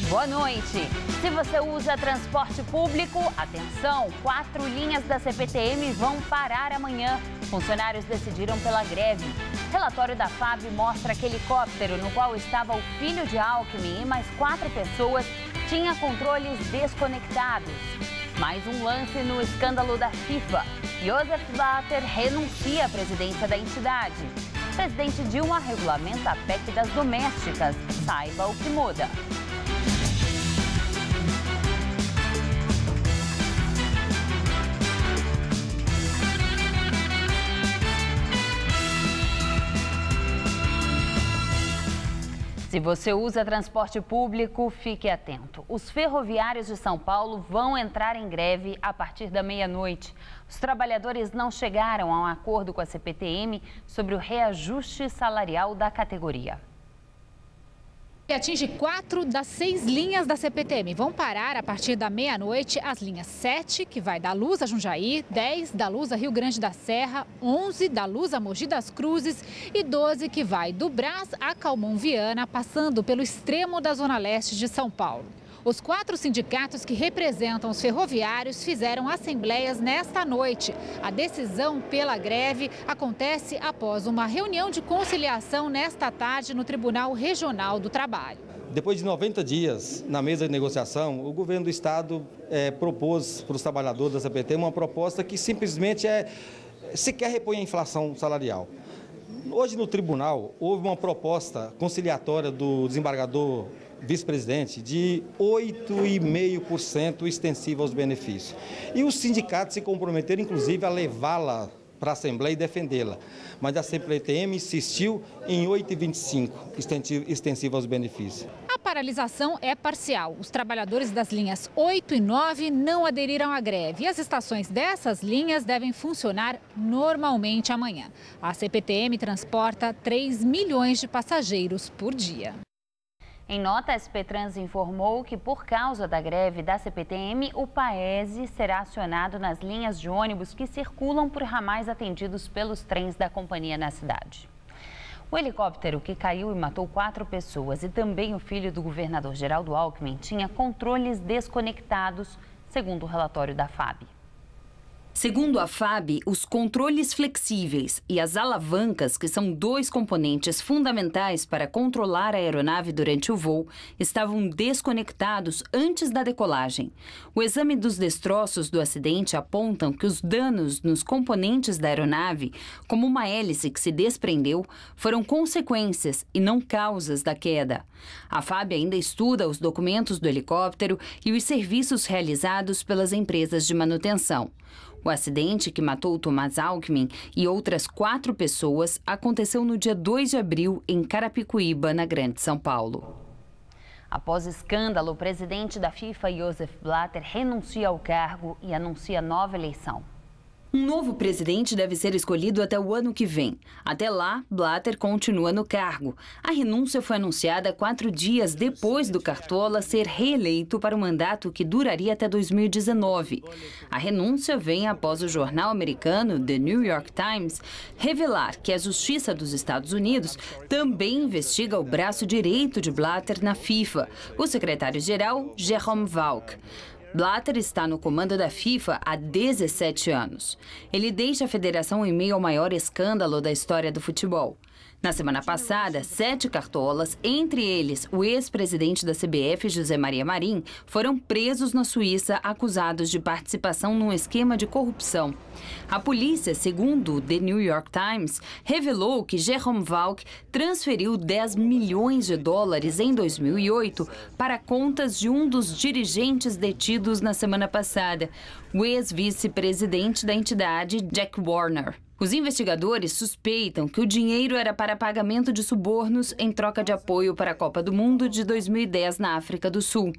Boa noite. Se você usa transporte público, atenção, 4 linhas da CPTM vão parar amanhã. Funcionários decidiram pela greve. Relatório da FAB mostra que helicóptero no qual estava o filho de Alckmin e mais 4 pessoas tinha controles desconectados. Mais um lance no escândalo da FIFA. Joseph Blatter renuncia à presidência da entidade. Presidente Dilma regulamenta a PEC das domésticas. Saiba o que muda. Se você usa transporte público, fique atento. Os ferroviários de São Paulo vão entrar em greve a partir da meia-noite. Os trabalhadores não chegaram a um acordo com a CPTM sobre o reajuste salarial da categoria. E atinge 4 das 6 linhas da CPTM. Vão parar a partir da meia-noite as linhas 7, que vai da Luz a Jundiaí, 10 da Luz a Rio Grande da Serra, 11 da Luz a Mogi das Cruzes e 12 que vai do Brás a Calmon Viana, passando pelo extremo da Zona Leste de São Paulo. Os 4 sindicatos que representam os ferroviários fizeram assembleias nesta noite. A decisão pela greve acontece após uma reunião de conciliação nesta tarde no Tribunal Regional do Trabalho. Depois de 90 dias na mesa de negociação, o governo do estado propôs para os trabalhadores da CPT uma proposta que simplesmente sequer repõe a inflação salarial. Hoje no tribunal houve uma proposta conciliatória do desembargador vice-presidente de 8,5% extensiva aos benefícios. E os sindicatos se comprometeram, inclusive, a levá-la para a Assembleia e defendê-la. Mas a CPTM insistiu em 8,25% extensiva aos benefícios. A paralisação é parcial. Os trabalhadores das linhas 8 e 9 não aderiram à greve. E as estações dessas linhas devem funcionar normalmente amanhã. A CPTM transporta 3 milhões de passageiros por dia. Em nota, a SP Trans informou que, por causa da greve da CPTM, o Paese será acionado nas linhas de ônibus que circulam por ramais atendidos pelos trens da companhia na cidade. O helicóptero que caiu e matou 4 pessoas e também o filho do governador Geraldo Alckmin tinha controles desconectados, segundo o relatório da FAB. Segundo a FAB, os controles flexíveis e as alavancas, que são 2 componentes fundamentais para controlar a aeronave durante o voo, estavam desconectados antes da decolagem. O exame dos destroços do acidente apontam que os danos nos componentes da aeronave, como uma hélice que se desprendeu, foram consequências e não causas da queda. A FAB ainda estuda os documentos do helicóptero e os serviços realizados pelas empresas de manutenção. O acidente que matou Tomás Alckmin e outras 4 pessoas aconteceu no dia 2 de abril em Carapicuíba, na Grande São Paulo. Após escândalo, o presidente da FIFA, Joseph Blatter, renuncia ao cargo e anuncia nova eleição. Um novo presidente deve ser escolhido até o ano que vem. Até lá, Blatter continua no cargo. A renúncia foi anunciada 4 dias depois do Cartola ser reeleito para um mandato que duraria até 2019. A renúncia vem após o jornal americano The New York Times revelar que a Justiça dos Estados Unidos também investiga o braço direito de Blatter na FIFA, o secretário-geral Jerome Valk. Blatter está no comando da FIFA há 17 anos. Ele deixa a federação em meio ao maior escândalo da história do futebol. Na semana passada, 7 cartolas, entre eles o ex-presidente da CBF, José Maria Marim, foram presos na Suíça acusados de participação num esquema de corrupção. A polícia, segundo The New York Times, revelou que Jerome Valk transferiu 10 milhões de dólares em 2008 para contas de um dos dirigentes detidos na semana passada, o ex-vice-presidente da entidade, Jack Warner. Os investigadores suspeitam que o dinheiro era para pagamento de subornos em troca de apoio para a Copa do Mundo de 2010 na África do Sul.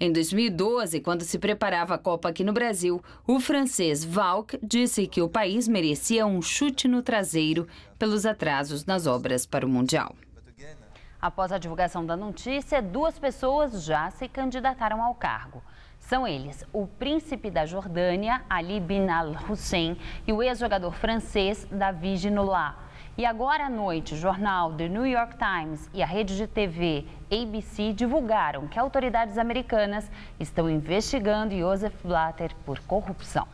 Em 2012, quando se preparava a Copa aqui no Brasil, o francês Valk disse que o país merecia um chute no traseiro pelos atrasos nas obras para o Mundial. Após a divulgação da notícia, 2 pessoas já se candidataram ao cargo. São eles o príncipe da Jordânia, Ali bin al-Hussein, e o ex-jogador francês, David Ginola. E agora à noite, o jornal The New York Times e a rede de TV ABC divulgaram que autoridades americanas estão investigando Joseph Blatter por corrupção.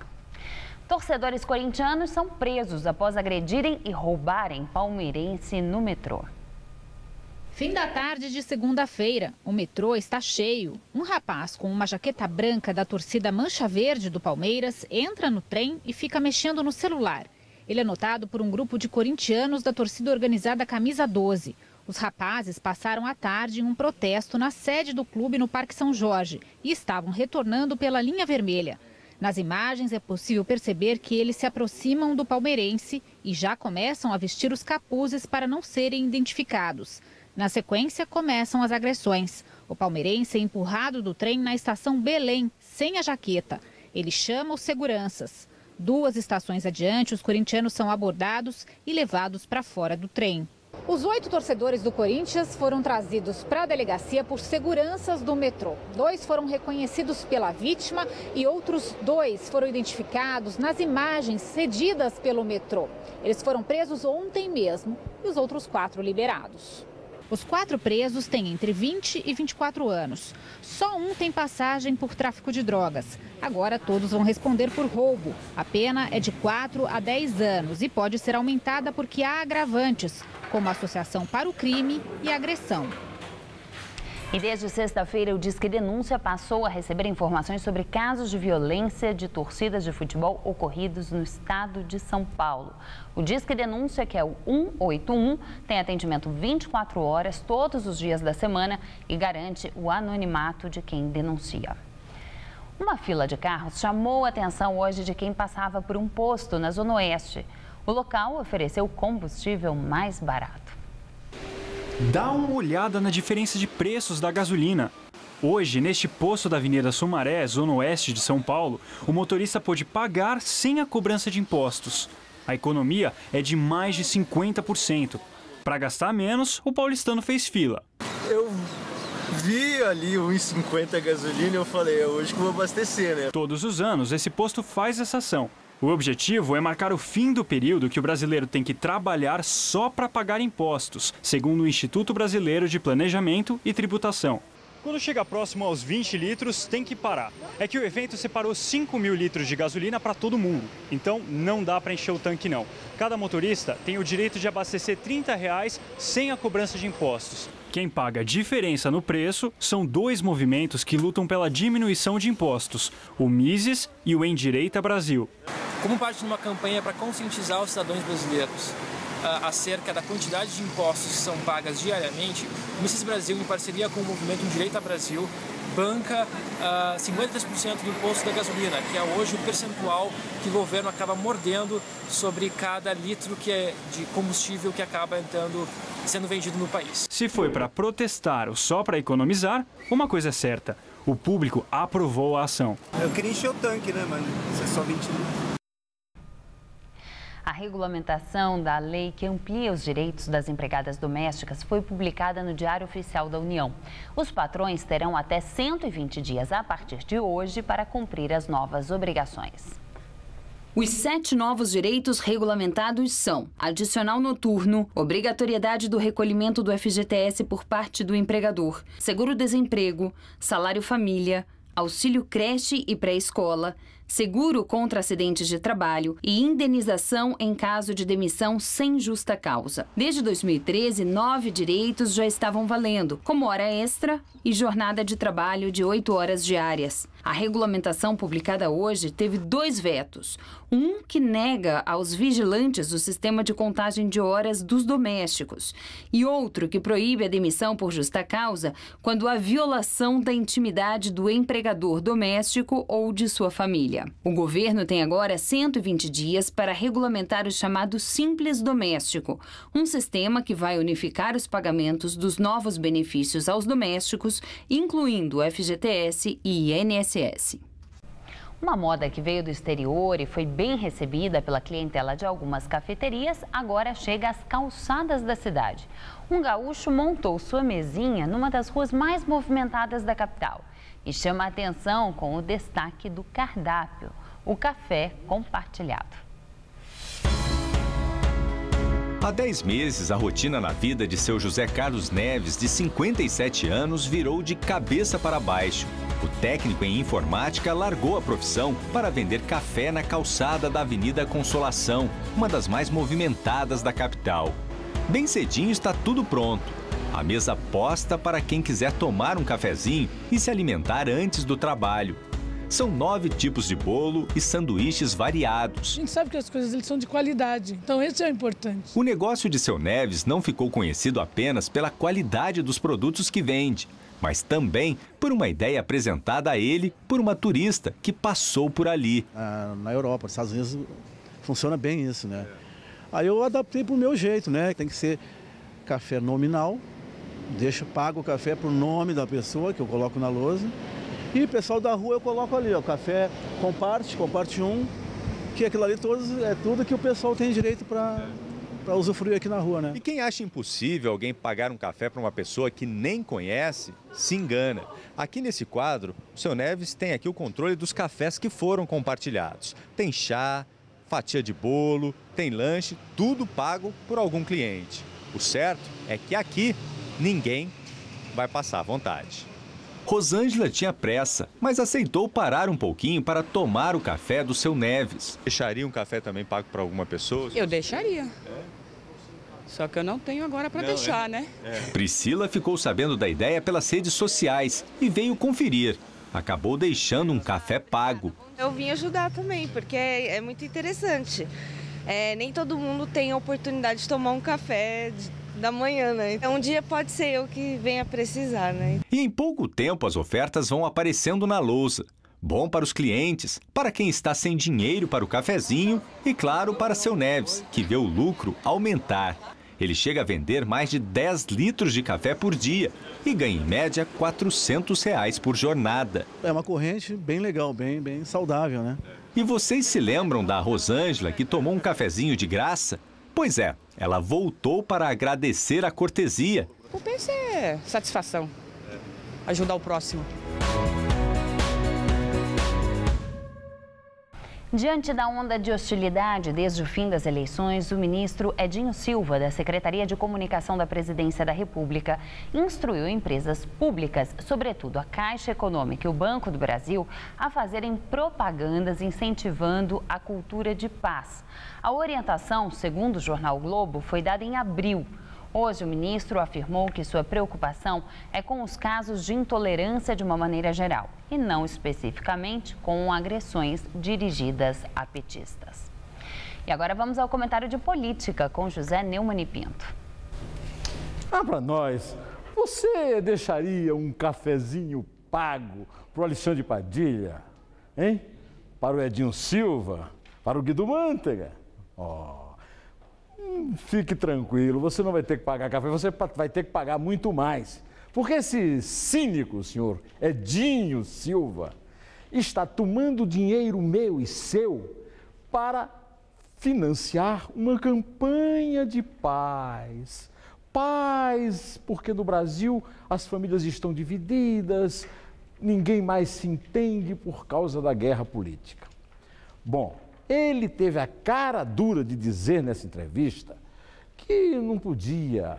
Torcedores corintianos são presos após agredirem e roubarem palmeirense no metrô. Fim da tarde de segunda-feira, o metrô está cheio. Um rapaz com uma jaqueta branca da torcida Mancha Verde do Palmeiras entra no trem e fica mexendo no celular. Ele é notado por um grupo de corintianos da torcida organizada Camisa 12. Os rapazes passaram a tarde em um protesto na sede do clube no Parque São Jorge e estavam retornando pela linha vermelha. Nas imagens é possível perceber que eles se aproximam do palmeirense e já começam a vestir os capuzes para não serem identificados. Na sequência, começam as agressões. O palmeirense é empurrado do trem na estação Belém, sem a jaqueta. Ele chama os seguranças. 2 estações adiante, os corintianos são abordados e levados para fora do trem. Os 8 torcedores do Corinthians foram trazidos para a delegacia por seguranças do metrô. 2 foram reconhecidos pela vítima e outros 2 foram identificados nas imagens cedidas pelo metrô. Eles foram presos ontem mesmo e os outros 4 liberados. Os 4 presos têm entre 20 e 24 anos. Só um tem passagem por tráfico de drogas. Agora todos vão responder por roubo. A pena é de 4 a 10 anos e pode ser aumentada porque há agravantes, como associação para o crime e agressão. E desde sexta-feira, o Disque Denúncia passou a receber informações sobre casos de violência de torcidas de futebol ocorridos no estado de São Paulo. O Disque Denúncia, que é o 181, tem atendimento 24 horas, todos os dias da semana e garante o anonimato de quem denuncia. Uma fila de carros chamou a atenção hoje de quem passava por um posto na Zona Oeste. O local ofereceu combustível mais barato. Dá uma olhada na diferença de preços da gasolina. Hoje, neste posto da Avenida Sumaré, Zona Oeste de São Paulo, o motorista pôde pagar sem a cobrança de impostos. A economia é de mais de 50%. Para gastar menos, o paulistano fez fila. Eu vi ali 1,50 a gasolina e eu falei, é hoje que eu vou abastecer, né? Todos os anos, esse posto faz essa ação. O objetivo é marcar o fim do período que o brasileiro tem que trabalhar só para pagar impostos, segundo o Instituto Brasileiro de Planejamento e Tributação. Quando chega próximo aos 20 litros, tem que parar. É que o evento separou 5.000 litros de gasolina para todo mundo, então não dá para encher o tanque não. Cada motorista tem o direito de abastecer R$30 sem a cobrança de impostos. Quem paga a diferença no preço são 2 movimentos que lutam pela diminuição de impostos, o Mises e o Endireita Brasil. Como parte de uma campanha para conscientizar os cidadãos brasileiros acerca da quantidade de impostos que são pagas diariamente, o Mises Brasil, em parceria com o movimento Endireita Brasil, banca 53% do imposto da gasolina, que é hoje o percentual que o governo acaba mordendo sobre cada litro de combustível que acaba sendo vendido no país. Se foi para protestar ou só para economizar, uma coisa é certa, o público aprovou a ação. Eu queria encher o tanque, né, mas isso é só 20 litros. A regulamentação da lei que amplia os direitos das empregadas domésticas foi publicada no Diário Oficial da União. Os patrões terão até 120 dias a partir de hoje para cumprir as novas obrigações. Os 7 novos direitos regulamentados são adicional noturno, obrigatoriedade do recolhimento do FGTS por parte do empregador, seguro-desemprego, salário família, auxílio creche e pré-escola, seguro contra acidentes de trabalho e indenização em caso de demissão sem justa causa. Desde 2013, 9 direitos já estavam valendo, como hora extra e jornada de trabalho de 8 horas diárias. A regulamentação publicada hoje teve 2 vetos. Um que nega aos vigilantes do sistema de contagem de horas dos domésticos e outro que proíbe a demissão por justa causa quando há violação da intimidade do empregador doméstico ou de sua família. O governo tem agora 120 dias para regulamentar o chamado Simples Doméstico, um sistema que vai unificar os pagamentos dos novos benefícios aos domésticos, incluindo o FGTS e INSS. Uma moda que veio do exterior e foi bem recebida pela clientela de algumas cafeterias, agora chega às calçadas da cidade. Um gaúcho montou sua mesinha numa das ruas mais movimentadas da capital e chama a atenção com o destaque do cardápio, o café compartilhado. Há 10 meses, a rotina na vida de seu José Carlos Neves, de 57 anos, virou de cabeça para baixo. O técnico em informática largou a profissão para vender café na calçada da Avenida Consolação, uma das mais movimentadas da capital. Bem cedinho está tudo pronto. A mesa posta para quem quiser tomar um cafezinho e se alimentar antes do trabalho. São 9 tipos de bolo e sanduíches variados. A gente sabe que as coisas eles são de qualidade, então isso é importante. O negócio de seu Neves não ficou conhecido apenas pela qualidade dos produtos que vende, mas também por uma ideia apresentada a ele por uma turista que passou por ali. Na Europa, nos Estados Unidos, funciona bem isso, né? Aí eu adaptei para o meu jeito, né? Tem que ser café nominal, pago o café para o nome da pessoa que eu coloco na lousa. E o pessoal da rua eu coloco ali, ó, café comparte um, que aquilo ali é tudo que o pessoal tem direito para usufruir aqui na rua, né? E quem acha impossível alguém pagar um café para uma pessoa que nem conhece, se engana. Aqui nesse quadro, o seu Neves tem aqui o controle dos cafés que foram compartilhados. Tem chá, fatia de bolo, tem lanche, tudo pago por algum cliente. O certo é que aqui ninguém vai passar vontade. Rosângela tinha pressa, mas aceitou parar um pouquinho para tomar o café do seu Neves. Deixaria um café também pago para alguma pessoa? Eu deixaria. Só que eu não tenho agora para deixar, né? Priscila ficou sabendo da ideia pelas redes sociais e veio conferir. Acabou deixando um café pago. Eu vim ajudar também, porque é muito interessante. Nem todo mundo tem a oportunidade de tomar um café da manhã, né? Um dia pode ser eu que venha precisar, né? E em pouco tempo as ofertas vão aparecendo na lousa. Bom para os clientes, para quem está sem dinheiro para o cafezinho e, claro, para seu Neves, que vê o lucro aumentar. Ele chega a vender mais de 10 litros de café por dia e ganha, em média, R$ 400 por jornada. É uma corrente bem legal, bem saudável, né? E vocês se lembram da Rosângela, que tomou um cafezinho de graça? Pois é, ela voltou para agradecer a cortesia. O penso é satisfação, ajudar o próximo. Diante da onda de hostilidade desde o fim das eleições, o ministro Edinho Silva, da Secretaria de Comunicação da Presidência da República, instruiu empresas públicas, sobretudo a Caixa Econômica e o Banco do Brasil, a fazerem propagandas incentivando a cultura de paz. A orientação, segundo o jornal o Globo, foi dada em abril. Hoje, o ministro afirmou que sua preocupação é com os casos de intolerância de uma maneira geral e não especificamente com agressões dirigidas a petistas. E agora vamos ao comentário de política com José Neumann e Pinto. Para nós, você deixaria um cafezinho pago para o Alexandre Padilha, hein? Para o Edinho Silva, para o Guido Mantega? Fique tranquilo, você não vai ter que pagar café, você vai ter que pagar muito mais. Porque esse cínico, senhor Edinho Silva, está tomando dinheiro meu e seu para financiar uma campanha de paz. Paz, porque no Brasil as famílias estão divididas, ninguém mais se entende por causa da guerra política. Bom, ele teve a cara dura de dizer nessa entrevista que não podia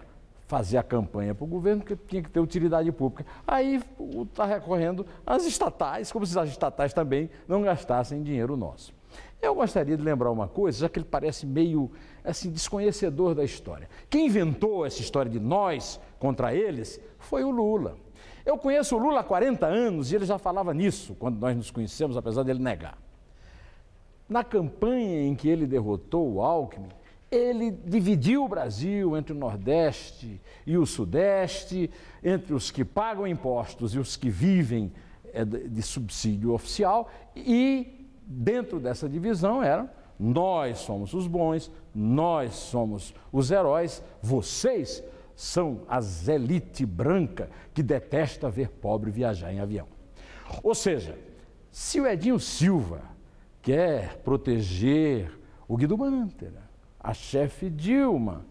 fazer a campanha para o governo, porque tinha que ter utilidade pública. Aí está recorrendo às estatais, como se as estatais também não gastassem dinheiro nosso. Eu gostaria de lembrar uma coisa, já que ele parece meio assim, desconhecedor da história. Quem inventou essa história de nós contra eles foi o Lula. Eu conheço o Lula há 40 anos e ele já falava nisso quando nós nos conhecemos, apesar dele negar. Na campanha em que ele derrotou o Alckmin, ele dividiu o Brasil entre o Nordeste e o Sudeste, entre os que pagam impostos e os que vivem de subsídio oficial, e dentro dessa divisão era: nós somos os bons, nós somos os heróis, vocês são as elite branca que detesta ver pobre viajar em avião. Ou seja, se o Edinho Silva quer proteger o Guido Mantega, a chefe Dilma,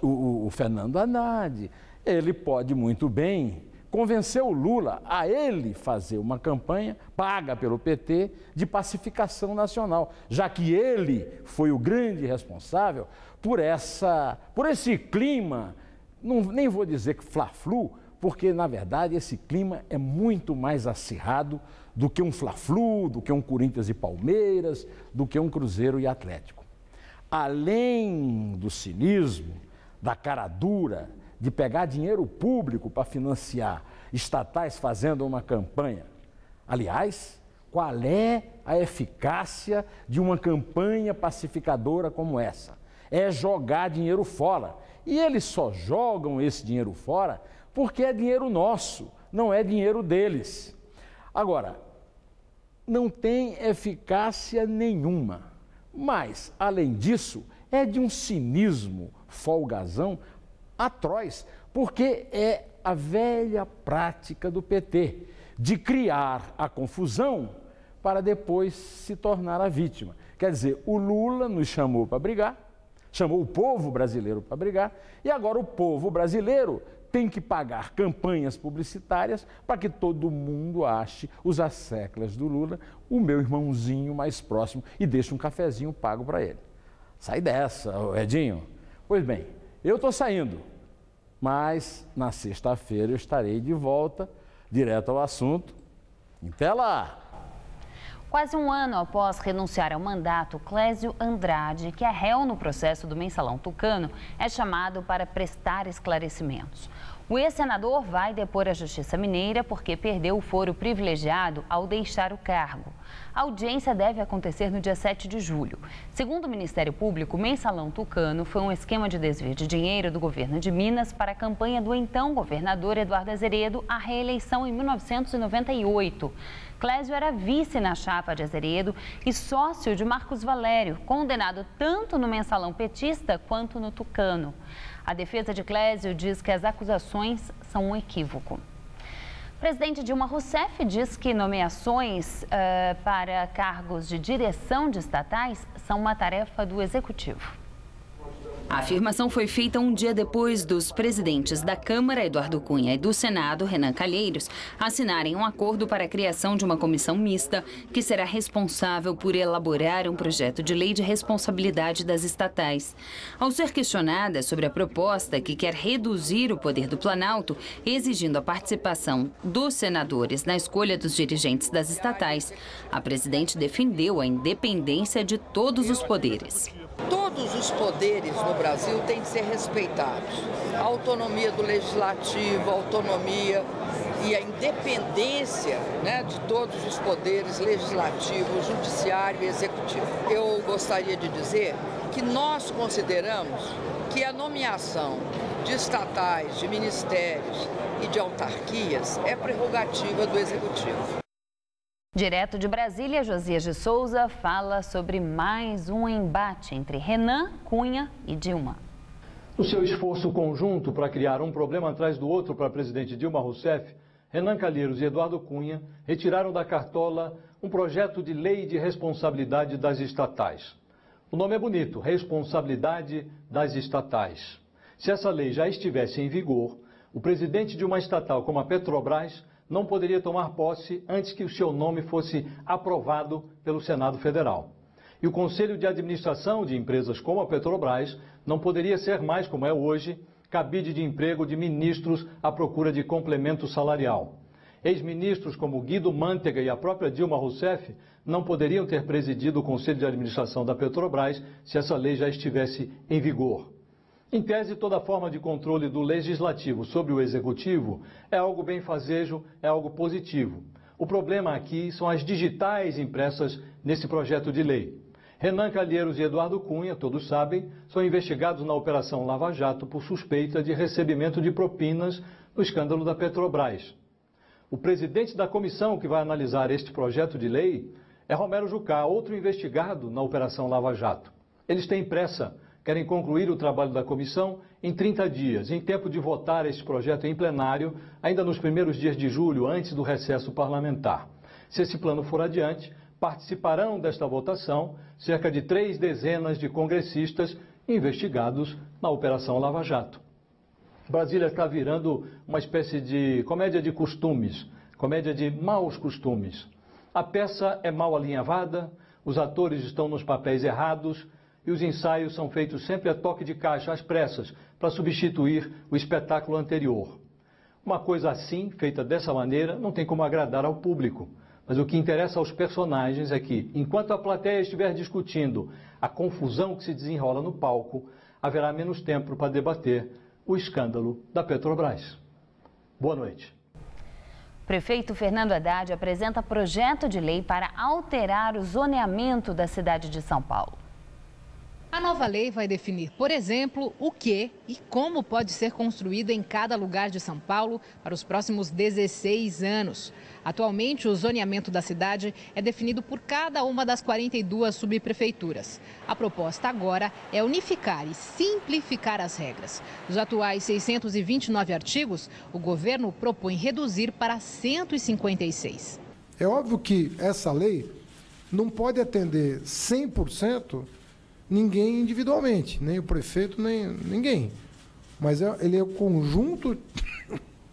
o Fernando Haddad, ele pode muito bem convenceu o Lula a ele fazer uma campanha paga pelo PT de pacificação nacional, já que ele foi o grande responsável por esse clima, nem vou dizer que fla-flu, porque na verdade esse clima é muito mais acirrado do que um fla-flu, do que um Corinthians e Palmeiras, do que um Cruzeiro e Atlético. Além do cinismo, da cara dura, de pegar dinheiro público para financiar estatais fazendo uma campanha. Aliás, qual é a eficácia de uma campanha pacificadora como essa? É jogar dinheiro fora. E eles só jogam esse dinheiro fora porque é dinheiro nosso, não é dinheiro deles. Agora, não tem eficácia nenhuma. Mas, além disso, é de um cinismo folgazão atroz, porque é a velha prática do PT de criar a confusão para depois se tornar a vítima. Quer dizer, o Lula nos chamou para brigar, chamou o povo brasileiro para brigar, e agora o povo brasileiro tem que pagar campanhas publicitárias para que todo mundo ache os asseclas do Lula, o meu irmãozinho mais próximo, e deixe um cafezinho pago para ele. Sai dessa, Edinho. Pois bem, eu estou saindo, mas na sexta-feira eu estarei de volta, direto ao assunto. Até lá! Quase um ano após renunciar ao mandato, Clésio Andrade, que é réu no processo do Mensalão Tucano, é chamado para prestar esclarecimentos. O ex-senador vai depor à Justiça Mineira porque perdeu o foro privilegiado ao deixar o cargo. A audiência deve acontecer no dia 7 de julho. Segundo o Ministério Público, o Mensalão Tucano foi um esquema de desvio de dinheiro do governo de Minas para a campanha do então governador Eduardo Azeredo à reeleição em 1998. Clésio era vice na chapa de Azeredo e sócio de Marcos Valério, condenado tanto no Mensalão petista quanto no Tucano. A defesa de Clésio diz que as acusações são um equívoco. O presidente Dilma Rousseff diz que nomeações para cargos de direção de estatais são uma tarefa do Executivo. A afirmação foi feita um dia depois dos presidentes da Câmara, Eduardo Cunha, e do Senado, Renan Calheiros, assinarem um acordo para a criação de uma comissão mista que será responsável por elaborar um projeto de lei de responsabilidade das estatais. Ao ser questionada sobre a proposta que quer reduzir o poder do Planalto, exigindo a participação dos senadores na escolha dos dirigentes das estatais, a presidente defendeu a independência de todos os poderes. Todos os poderes no Brasil têm de ser respeitados. A autonomia do legislativo, a autonomia e a independência, de todos os poderes, legislativo, judiciário e executivo. Eu gostaria de dizer que nós consideramos que a nomeação de estatais, de ministérios e de autarquias é prerrogativa do executivo. Direto de Brasília, Josias de Souza fala sobre mais um embate entre Renan, Cunha e Dilma. No seu esforço conjunto para criar um problema atrás do outro para a presidente Dilma Rousseff, Renan Calheiros e Eduardo Cunha retiraram da cartola um projeto de lei de responsabilidade das estatais. O nome é bonito, Responsabilidade das Estatais. Se essa lei já estivesse em vigor, o presidente de uma estatal como a Petrobras não poderia tomar posse antes que o seu nome fosse aprovado pelo Senado Federal. E o Conselho de Administração de empresas como a Petrobras não poderia ser mais, como é hoje, cabide de emprego de ministros à procura de complemento salarial. Ex-ministros como Guido Mantega e a própria Dilma Rousseff não poderiam ter presidido o Conselho de Administração da Petrobras se essa lei já estivesse em vigor. Em tese, toda forma de controle do Legislativo sobre o Executivo é algo benfazejo, é algo positivo. O problema aqui são as digitais impressas nesse projeto de lei. Renan Calheiros e Eduardo Cunha, todos sabem, são investigados na Operação Lava Jato por suspeita de recebimento de propinas no escândalo da Petrobras. O presidente da comissão que vai analisar este projeto de lei é Romero Jucá, outro investigado na Operação Lava Jato. Eles têm pressa. Querem concluir o trabalho da comissão em 30 dias, em tempo de votar este projeto em plenário, ainda nos primeiros dias de julho, antes do recesso parlamentar. Se esse plano for adiante, participarão desta votação cerca de 3 dezenas de congressistas investigados na Operação Lava Jato. Brasília está virando uma espécie de comédia de costumes, comédia de maus costumes. A peça é mal alinhavada, os atores estão nos papéis errados e os ensaios são feitos sempre a toque de caixa, às pressas, para substituir o espetáculo anterior. Uma coisa assim, feita dessa maneira, não tem como agradar ao público. Mas o que interessa aos personagens é que, enquanto a plateia estiver discutindo a confusão que se desenrola no palco, haverá menos tempo para debater o escândalo da Petrobras. Boa noite. O prefeito Fernando Haddad apresenta projeto de lei para alterar o zoneamento da cidade de São Paulo. A nova lei vai definir, por exemplo, o que e como pode ser construído em cada lugar de São Paulo para os próximos 16 anos. Atualmente, o zoneamento da cidade é definido por cada uma das 42 subprefeituras. A proposta agora é unificar e simplificar as regras. Dos atuais 629 artigos, o governo propõe reduzir para 156. É óbvio que essa lei não pode atender 100% ninguém individualmente, nem o prefeito, nem ninguém. Mas ele é o conjunto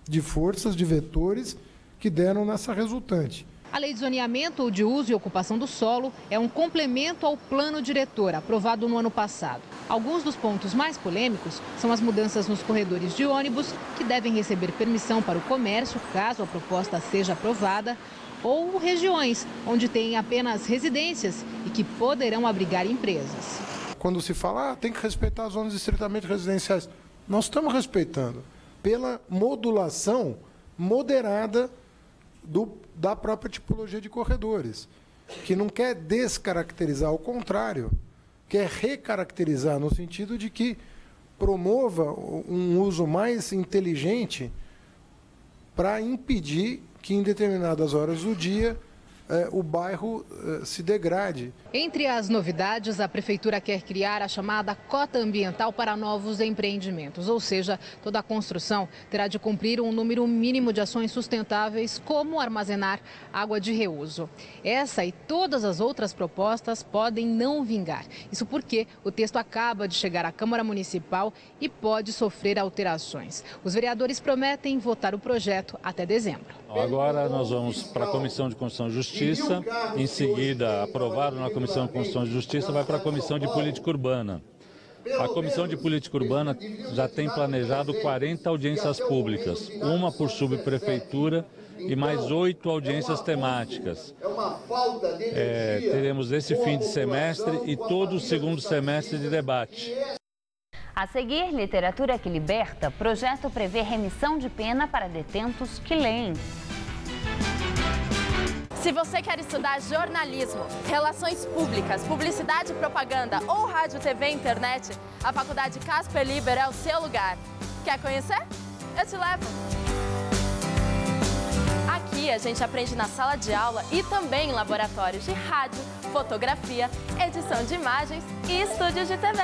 de forças, de vetores que deram nessa resultante. A lei de zoneamento de uso e ocupação do solo é um complemento ao plano diretor aprovado no ano passado. Alguns dos pontos mais polêmicos são as mudanças nos corredores de ônibus, que devem receber permissão para o comércio, caso a proposta seja aprovada, ou regiões onde tem apenas residências e que poderão abrigar empresas. Quando se fala, tem que respeitar as zonas estritamente residenciais, nós estamos respeitando pela modulação moderada da própria tipologia de corredores, que não quer descaracterizar, ao contrário, quer recaracterizar no sentido de que promova um uso mais inteligente para impedir que em determinadas horas do dia o bairro se degrade. Entre as novidades, a Prefeitura quer criar a chamada cota ambiental para novos empreendimentos, ou seja, toda a construção terá de cumprir um número mínimo de ações sustentáveis, como armazenar água de reuso. Essa e todas as outras propostas podem não vingar. Isso porque o texto acaba de chegar à Câmara Municipal e pode sofrer alterações. Os vereadores prometem votar o projeto até dezembro. Agora nós vamos para a Comissão de Constituição e Justiça, em seguida, aprovado na Comissão de Constituição e Justiça, vai para a Comissão de Política Urbana. A Comissão de Política Urbana já tem planejado 40 audiências públicas, uma por subprefeitura e mais 8 audiências temáticas. Teremos esse fim de semestre e todo o segundo semestre de debate. A seguir, Literatura que Liberta, projeto prevê remissão de pena para detentos que leem. Se você quer estudar jornalismo, relações públicas, publicidade e propaganda ou rádio, TV e internet, a Faculdade Casper Libero é o seu lugar. Quer conhecer? Eu te levo! Aqui a gente aprende na sala de aula e também em laboratórios de rádio, fotografia, edição de imagens e estúdios de TV.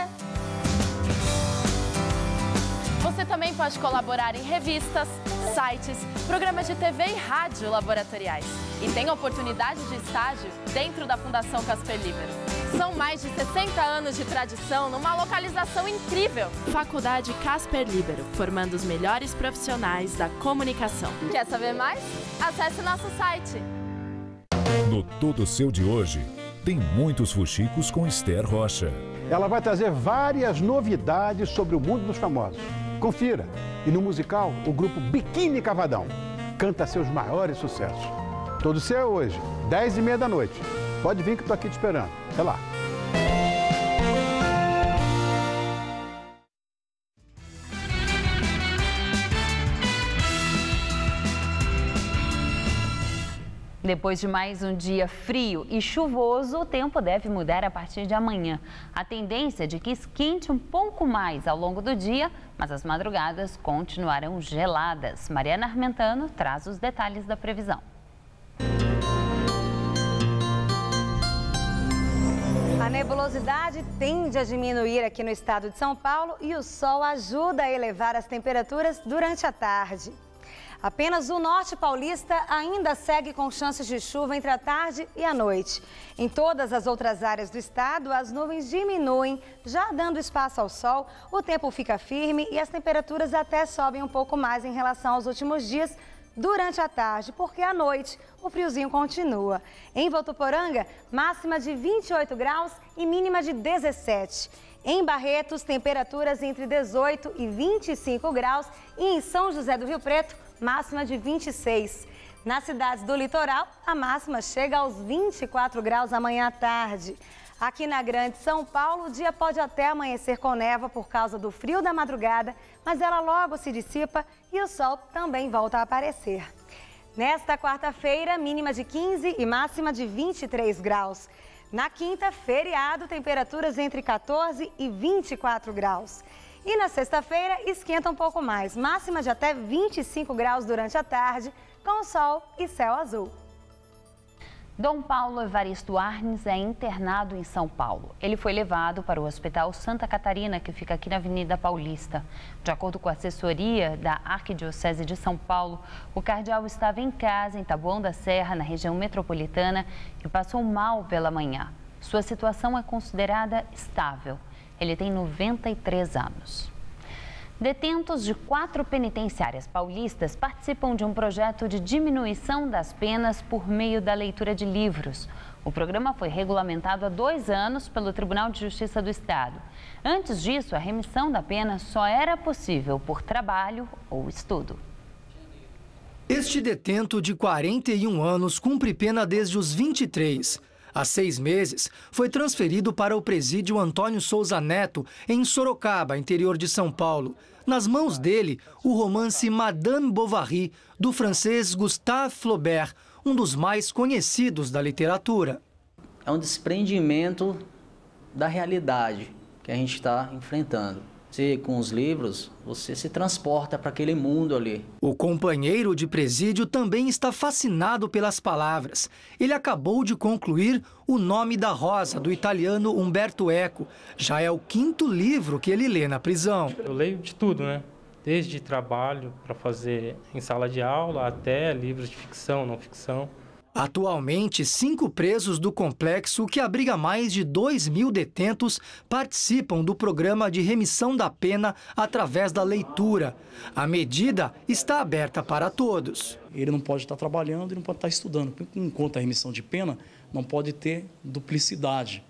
Você também pode colaborar em revistas, sites, programas de TV e rádio laboratoriais. E tem oportunidade de estágio dentro da Fundação Casper Libero. São mais de 60 anos de tradição numa localização incrível. Faculdade Casper Libero, formando os melhores profissionais da comunicação. Quer saber mais? Acesse nosso site. No Todo Seu de hoje, tem muitos fuxicos com Esther Rocha. Ela vai trazer várias novidades sobre o mundo dos famosos. Confira. E no musical, o grupo Biquíni Cavadão canta seus maiores sucessos. Todo Seu é hoje, 10h30 da noite. Pode vir que estou aqui te esperando. Até lá. Depois de mais um dia frio e chuvoso, o tempo deve mudar a partir de amanhã. A tendência é de que esquente um pouco mais ao longo do dia, mas as madrugadas continuarão geladas. Mariana Armentano traz os detalhes da previsão. A nebulosidade tende a diminuir aqui no estado de São Paulo e o sol ajuda a elevar as temperaturas durante a tarde. Apenas o norte paulista ainda segue com chances de chuva entre a tarde e a noite. Em todas as outras áreas do estado, as nuvens diminuem, já dando espaço ao sol, o tempo fica firme e as temperaturas até sobem um pouco mais em relação aos últimos dias durante a tarde, porque à noite o friozinho continua. Em Votuporanga, máxima de 28 graus e mínima de 17. Em Barretos, temperaturas entre 18 e 25 graus e em São José do Rio Preto, máxima de 26. Nas cidades do litoral, a máxima chega aos 24 graus amanhã à tarde. Aqui na Grande São Paulo, o dia pode até amanhecer com névoa por causa do frio da madrugada, mas ela logo se dissipa e o sol também volta a aparecer. Nesta quarta-feira, mínima de 15 e máxima de 23 graus. Na quinta, feriado, temperaturas entre 14 e 24 graus. E na sexta-feira, esquenta um pouco mais, máxima de até 25 graus durante a tarde, com sol e céu azul. Dom Paulo Evaristo Arnes é internado em São Paulo. Ele foi levado para o Hospital Santa Catarina, que fica aqui na Avenida Paulista. De acordo com a assessoria da Arquidiocese de São Paulo, o cardeal estava em casa, em Taboão da Serra, na região metropolitana, e passou mal pela manhã. Sua situação é considerada estável. Ele tem 93 anos. Detentos de 4 penitenciárias paulistas participam de um projeto de diminuição das penas por meio da leitura de livros. O programa foi regulamentado há 2 anos pelo Tribunal de Justiça do Estado. Antes disso, a remissão da pena só era possível por trabalho ou estudo. Este detento de 41 anos cumpre pena desde os 23. Há 6 meses, foi transferido para o presídio Antônio Souza Neto, em Sorocaba, interior de São Paulo. Nas mãos dele, o romance Madame Bovary, do francês Gustave Flaubert, um dos mais conhecidos da literatura. É um desprendimento da realidade que a gente está enfrentando. Com os livros, você se transporta para aquele mundo ali. O companheiro de presídio também está fascinado pelas palavras. Ele acabou de concluir O Nome da Rosa, do italiano Umberto Eco. Já é o 5º livro que ele lê na prisão. Eu leio de tudo, né? Desde trabalho para fazer em sala de aula até livros de ficção, não ficção. Atualmente, 5 presos do complexo, que abriga mais de 2.000 detentos, participam do programa de remissão da pena através da leitura. A medida está aberta para todos. Ele não pode estar trabalhando e não pode estar estudando. Enquanto a remissão de pena, não pode ter duplicidade.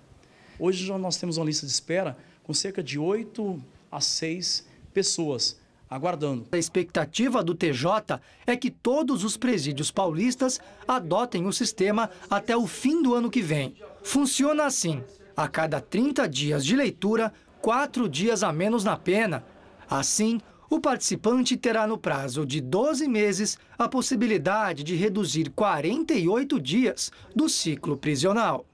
Hoje já nós temos uma lista de espera com cerca de 8 a 6 pessoas aguardando. A expectativa do TJ é que todos os presídios paulistas adotem o sistema até o fim do ano que vem. Funciona assim: a cada 30 dias de leitura, 4 dias a menos na pena. Assim, o participante terá no prazo de 12 meses a possibilidade de reduzir 48 dias do ciclo prisional.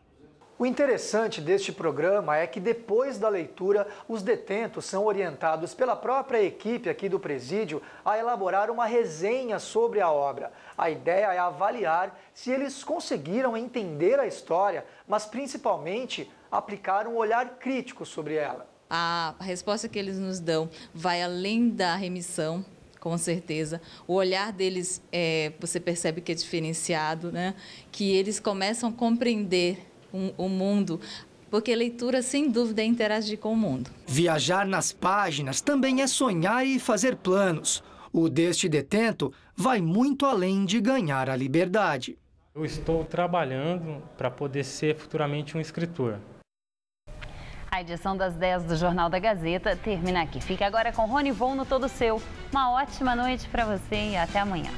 O interessante deste programa é que depois da leitura, os detentos são orientados pela própria equipe aqui do presídio a elaborar uma resenha sobre a obra. A ideia é avaliar se eles conseguiram entender a história, mas principalmente aplicar um olhar crítico sobre ela. A resposta que eles nos dão vai além da remissão, com certeza. O olhar deles, você percebe que é diferenciado, né? Que eles começam a compreender o mundo, porque leitura, sem dúvida, é interagir com o mundo. Viajar nas páginas também é sonhar e fazer planos. O deste detento vai muito além de ganhar a liberdade. Eu estou trabalhando para poder ser futuramente um escritor. A edição das 10 do Jornal da Gazeta termina aqui. Fica agora com Rony Von no Todo Seu. Uma ótima noite para você e até amanhã.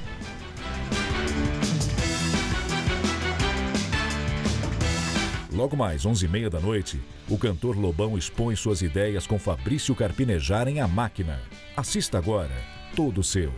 Logo mais, 11h30 da noite, o cantor Lobão expõe suas ideias com Fabrício Carpinejar em A Máquina. Assista agora, Todo Seu.